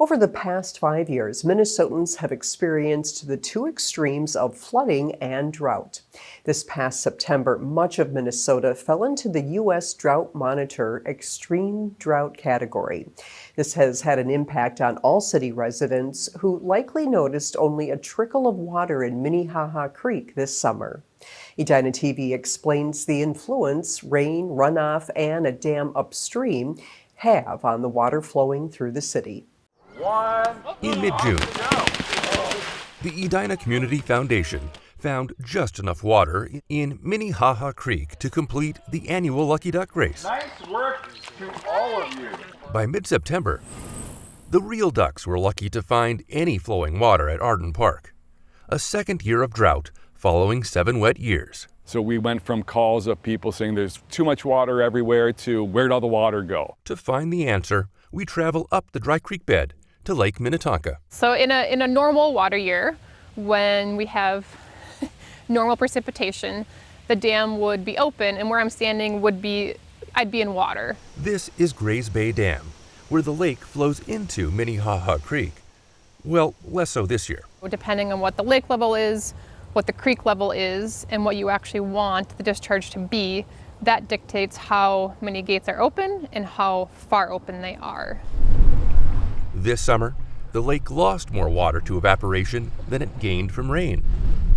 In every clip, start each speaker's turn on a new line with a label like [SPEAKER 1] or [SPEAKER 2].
[SPEAKER 1] Over the past 5 years, Minnesotans have experienced the two extremes of flooding and drought. This past September, much of Minnesota fell into the U.S. Drought Monitor extreme drought category. This has had an impact on all city residents who likely noticed only a trickle of water in Minnehaha Creek this summer. Edina TV explains the influence rain, runoff, and a dam upstream have on the water flowing through the city.
[SPEAKER 2] In mid-June, the Edina Community Foundation found just enough water in Minnehaha Creek to complete the annual Lucky Duck race.
[SPEAKER 3] Nice work to all of you.
[SPEAKER 2] By mid-September, the real ducks were lucky to find any flowing water at Arden Park. A second year of drought following 7 wet years.
[SPEAKER 4] So we went from calls of people saying there's too much water everywhere to where'd all the water go?
[SPEAKER 2] To find the answer, we travel up the Dry Creek bed to Lake Minnetonka.
[SPEAKER 5] So in a normal water year, when we have normal precipitation, the dam would be open and where I'm standing I'd be in water.
[SPEAKER 2] This is Grays Bay Dam, where the lake flows into Minnehaha Creek. Well, less so this year.
[SPEAKER 5] Depending on what the lake level is, what the creek level is, and what you actually want the discharge to be, that dictates how many gates are open and how far open they are.
[SPEAKER 2] This summer, the lake lost more water to evaporation than it gained from rain.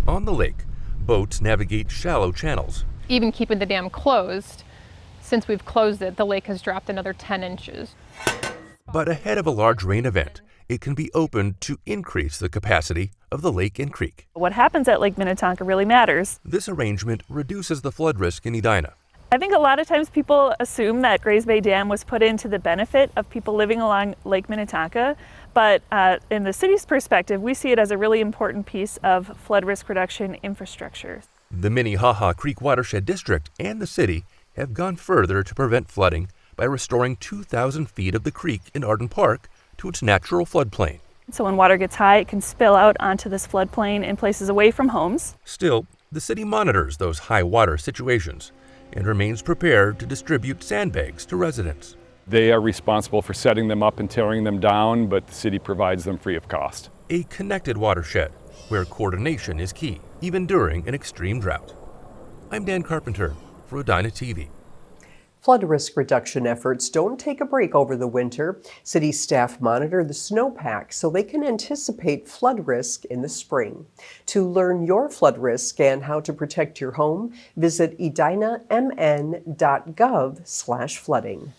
[SPEAKER 2] On the lake, boats navigate shallow channels.
[SPEAKER 5] Even keeping the dam closed, since we've closed it, the lake has dropped another 10 inches.
[SPEAKER 2] But ahead of a large rain event, it can be opened to increase the capacity of the lake and creek.
[SPEAKER 6] What happens at Lake Minnetonka really matters.
[SPEAKER 2] This arrangement reduces the flood risk in Edina.
[SPEAKER 6] I think a lot of times people assume that Grays Bay Dam was put in to the benefit of people living along Lake Minnetonka, but in the city's perspective, we see it as a really important piece of flood risk reduction infrastructure.
[SPEAKER 2] The Minnehaha Creek Watershed District and the city have gone further to prevent flooding by restoring 2,000 feet of the creek in Arden Park to its natural floodplain.
[SPEAKER 6] So when water gets high, it can spill out onto this floodplain in places away from homes.
[SPEAKER 2] Still, the city monitors those high water situations and remains prepared to distribute sandbags to residents.
[SPEAKER 4] They are responsible for setting them up and tearing them down, but the city provides them free of cost.
[SPEAKER 2] A connected watershed where coordination is key, even during an extreme drought. I'm Dan Carpenter for Edina TV.
[SPEAKER 1] Flood risk reduction efforts don't take a break over the winter. City staff monitor the snowpack so they can anticipate flood risk in the spring. To learn your flood risk and how to protect your home, visit edinamn.gov/flooding.